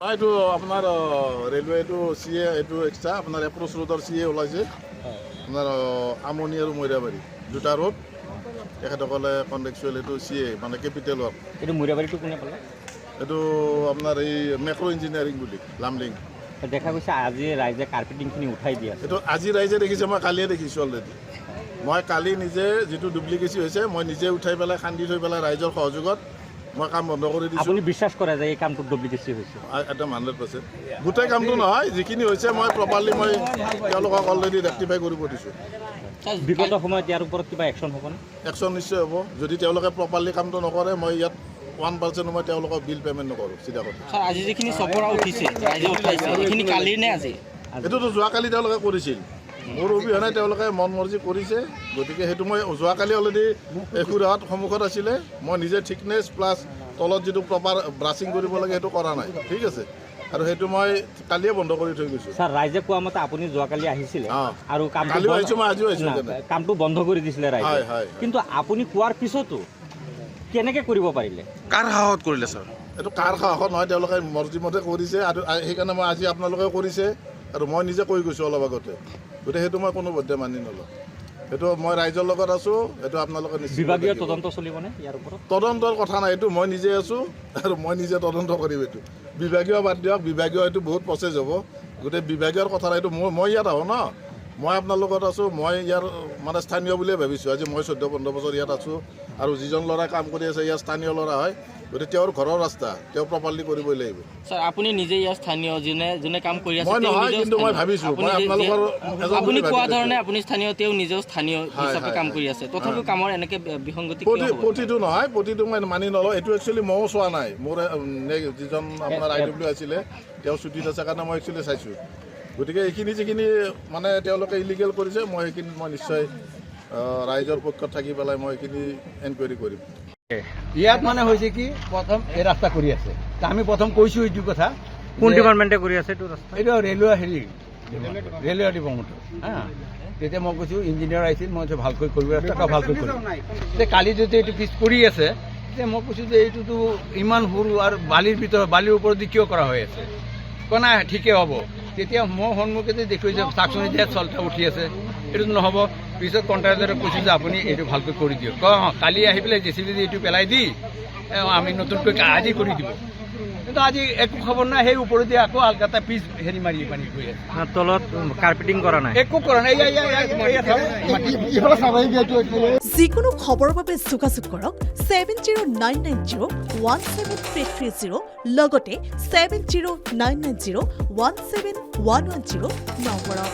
এইটো আপোনাৰ ৰেলৱে এইটো CA এইটো এক্সট্ৰা আপোনাৰ এপ্ৰ'চ ৰোডৰ CA ওলাইছে আপোনাৰ আমনি আৰু মৈৰাবাৰী দুটা ৰোড তেখেতসকলে কণ্টেক্সুৱেল এইটো CA মানে কেপিটেল ৱৰ্ক এইটো মৈৰাবাৰীটো কোনে পালে এইটো আপোনাৰ এই মেক্ৰ' ইঞ্জিনিয়াৰিং বুলি লামলিং দেখা গৈছে আজি ৰাইজে কাৰ্পেটিংখিনি উঠাই দিয়া এইটো আজি ৰাইজে দেখিছে মই কালিয়ে দেখিছোঁ অলৰেডি মই কালি নিজে যিটো ডুপ্লিকেচি হৈছে মই নিজে উঠাই পেলাই খান্দি থৈ পেলাই ৰাইজৰ সহযোগত মই কাম বন্ধ কৰি দিছোঁ আপুনি বিশ্বাস কৰে যে এই কামটো ডুপ্লিকেচি হৈছে একদম 100% গোটেই কামটো নহয় যিখিনি হৈছে মই প্ৰপাৰলি মই তেওঁলোকক অলৰেডি ৰেক্টিফাই কৰিব দিছোঁ বিগত সময়ত ইয়াৰ ওপৰত কিবা একশ্যন হ'বনে একশ্যন নিশ্চয় হ'ব যদি তেওঁলোকে প্ৰপাৰলি কামটো নকৰে মই ইয়াত 1% মই তেওঁলোকক বিল পে'মেণ্ট নকৰোঁ চিধা কথা ছাৰ আজি যিখিনি চপৰা উঠিছে ৰাইজে উঠাইছে এইখিনি কালিৰ নে আজি এইটোতো যোৱাকালি তেওঁলোকে কৰিছিল মোৰ অবিহনে তেওঁলোকে মন মৰ্জি কৰিছে গতিকে সেইটো মই যোৱাকালি অলৰেডি খুৰাহঁত সন্মুখত আছিলে মই নিজে থিকনেছ প্লাছ তলত যিটো প্ৰপাৰ ব্ৰাছিং কৰিব লাগে সেইটো কৰা নাই ঠিক আছে আৰু সেইটো মই কালিয়ে বন্ধ কৰি থৈ গৈছোঁ ছাৰ ৰাইজে কোৱা মতে আপুনি যোৱাকালি আহিছিলে আৰু কালিও আহিছোঁ মই আজিও আহিছোঁ কামটো বন্ধ কৰি দিছিলে ৰাইজে কিন্তু আপুনি কোৱাৰ পিছতো কেনেকৈ কৰিব পাৰিলে কাৰ সাহসত কৰিলে ছাৰ এইটো কাৰ সাহসত নহয় তেওঁলোকে মৰ্জিমতে কৰিছে আৰু সেইকাৰণে মই আজি আপোনালোকে কৰিছে আৰু মই নিজে কৈ গৈছোঁ অলপ আগতে গতিকে সেইটো মই কোনোপধ্যে মানি নলওঁ সেইটো মই ৰাইজৰ লগত আছোঁ সেইটো আপোনালোকে বিভাগীয় তদন্ত চলিবনে ইয়াৰ ওপৰত তদন্তৰ কথা নাই এইটো মই নিজে আছোঁ আৰু মই নিজে তদন্ত কৰিম এইটো বিভাগীয় বাদ দিয়ক বিভাগীয় এইটো বহুত প্ৰচেছ হ'ব গোটেই বিভাগীয়ৰ কথা নাই এইটো মই ইয়াত আহোঁ ন মই আপোনাৰ লগত আছোঁ মই ইয়াৰ মানে স্থানীয় বুলিয়ে ভাবিছোঁ আজি মই 14-15 বছৰ ইয়াত আছোঁ আৰু যিজন ল'ৰাই কাম কৰি আছে ইয়াৰ স্থানীয় ল'ৰা হয় গতিকে তেওঁৰ ঘৰৰ ৰাস্তা তেওঁ প্ৰপাৰলি কৰিবই লাগিব ছাৰ আপুনি নিজে ইয়াৰ স্থানীয় যোনে কাম কৰি আছে মই নহয় কিন্তু মই ভাবিছোঁ মই আপোনালোকৰ আপুনি কোৱা ধৰণে আপুনি স্থানীয় তেওঁ নিজেও স্থানীয় হিচাপে কাম কৰি আছে তথাপিও কামৰ এনেকৈ বিসংগতি প্ৰতিটো নহয় প্ৰতিটো মই মানি নলওঁ এইটো একচুৱেলি ময়ো চোৱা নাই মোৰ যিজন আপোনাৰ IW আছিলে তেওঁ ছুটীত আছে কাৰণে মই একচুৱেলি চাইছোঁ গতিকে এইখিনি যিখিনি মানে তেওঁলোকে ইলিগেল কৰিছে মই সেইখিনি মই নিশ্চয় ৰাইজৰ পক্ষত থাকি পেলাই মই এইখিনি এনকুৱাৰী কৰিম ইয়াত মানে হৈছে কি প্ৰথম এই ৰাস্তা কৰি আছে আমি প্ৰথম কৈছোঁ এইটো কথা কোন ডিপাৰ্টমেণ্টে কৰি আছে এইটো ৰাস্তা এইটো ৰেলৱে ডিপাৰ্টমেণ্টৰ তেতিয়া মই কৈছোঁ ইঞ্জিনিয়াৰ আহিছিল মই ভালকৈ কৰিব ৰাস্তা ভালকৈ কৰিম যে কালি যদি এইটো পিছ পৰি আছে তেতিয়া মই কৈছোঁ যে এইটোতো ইমান সৰু আৰু বালিৰ ওপৰত কিয় কৰা হৈ আছে কোৱা নাই ঠিকেই হ'ব তেতিয়া মই সন্মুখতে দেখুৱাই যে চাকচনি দিয়া চলটা উঠি আছে এইটো নহ'ব পিছত কণ্ট্ৰাক্টৰক কৈছোঁ যে আপুনি এইটো ভালকৈ কৰি দিয়ক কালি আহি পেলাই JCB এইটো পেলাই দি আমি নতুনকৈ আজি কৰি দিব কিন্তু আজি একো খবৰ নাই সেই ওপৰেদি আকৌ আলকাটা পিছ হেৰি মাৰি গৈ আছে তলত কাৰ্পেটিং কৰা নাই একো কৰা নাই যিকোনো খবৰৰ বাবে যোগাযোগ কৰক 7099017330 লগতে 7099017110 নম্বৰত